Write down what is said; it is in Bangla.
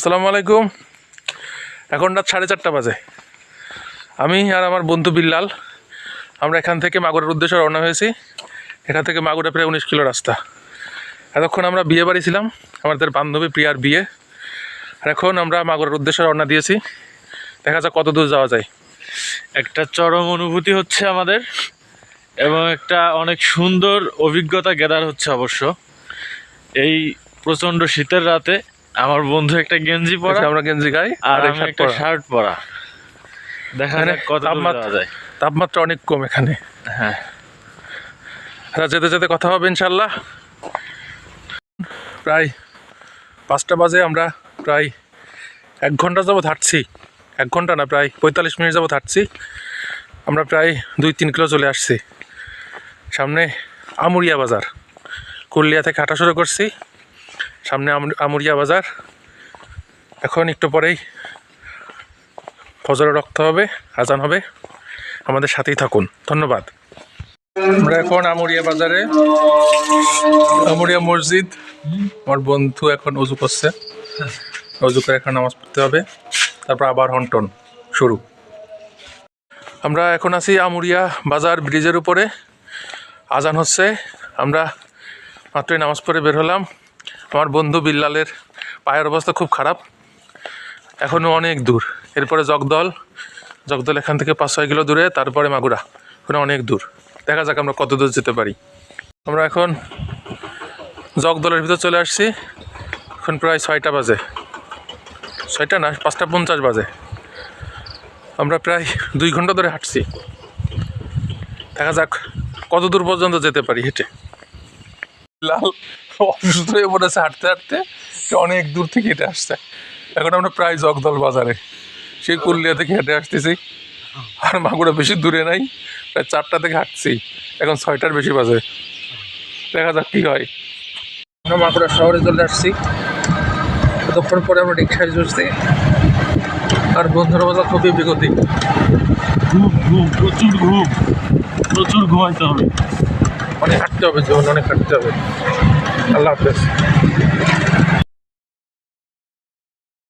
আসসালামু আলাইকুম। এখন রাত 4:30 বাজে। আমি আর আমার বন্ধু বিল্লাল আমরা এখান থেকে মাগুরার উদ্দেশ্যে রওনা হয়েছি। এখান থেকে মাগুরা প্রায় 19 কিলো রাস্তা। এতক্ষণ আমরা বিয়ে বাড়ি ছিলাম, আমাদের বান্ধবী প্রিয়ার বিয়ে। আর এখন আমরা মাগুরার উদ্দেশ্যে রওনা দিয়েছি। দেখা যাক কত দূর যাওয়া যায়। একটা চরম অনুভূতি হচ্ছে আমাদের এবং একটা অনেক সুন্দর অভিজ্ঞতা গেদার হচ্ছে অবশ্য। এই প্রচন্ড শীতের রাতে আমার বন্ধু একটা গেঞ্জি পরা, আমরা গেঞ্জি গাই আর আমি একটা শার্ট পরা। দেখা যাক কত দূর যাওয়া যায়। তাপমাত্রা অনেক কম এখানে। হ্যাঁ, যেতে যেতে কথা হবে ইনশাল্লাহ। প্রায় 5টা বাজে। আমরা প্রায় 1 ঘন্টা যাবত হাঁটছি। 1 ঘন্টা না, প্রায় 45 মিনিট যাবত হাঁটছি। আমরা প্রায় 2-3 কিলো চলে আসছি। সামনে আমুরিয়া বাজার, কুলিয়া থেকে হাঁটা শুরু করছি। সামনে আমুরিয়া বাজার। এখন একটু পরেই ফজরে রক্ত হবে, আজান হবে। আমাদের সাথেই থাকুন, ধন্যবাদ। আমরা এখন আমুরিয়া বাজারে, আমুরিয়া মসজিদ। আমার বন্ধু এখন অজু করছে, অজু করে এখন নামাজ পড়তে হবে, তারপর আবার হন্টন শুরু। আমরা এখন আছি আমুরিয়া বাজার ব্রিজের উপরে। আজান হচ্ছে, আমরা মাত্রই নামাজ পড়ে বের হলাম। আমার বন্ধু বিল্লালের পায়ের অবস্থা খুব খারাপ, এখনও অনেক দূর। এরপরে জগদল এখান থেকে 5-6 কিলো দূরে, তারপরে মাগুরা, ওখানে অনেক দূর। দেখা যাক আমরা কত দূর যেতে পারি। আমরা এখন জগদলের ভিতর চলে আসছি। এখন প্রায় 6টা বাজে, 6টা না, 5টা 50 বাজে। আমরা প্রায় 2 ঘন্টা ধরে হাঁটছি। দেখা যাক কত দূর পর্যন্ত যেতে পারি হেঁটে। লাল অসুস্থ হয়ে পড়েছে হাঁটতে হাঁটতে, অনেক দূর থেকে হেঁটে আসছে। এখন আমরা প্রায় জগদল বাজারে, সেই কুলিয়া থেকে হেঁটে আসতেছি। আর মাগুরা বেশি দূরে নাই, প্রায় 4টা থেকে হাঁটছি, এখন 6টার বেশি বাজে। দেখা যাক কি হয়। আমরা মাগুরা শহরে চলে আসছি। ততক্ষণ পরে আমরা রিক্সায় চড়ছি। আর বন্ধুর অবস্থা খুবই বিগতি। প্রচুর ঘুমাইতে হবে, অনেক হাঁটতে হবে, জীবন অনেক হাঁটতে হবে। আল্লাহ হাফেজ।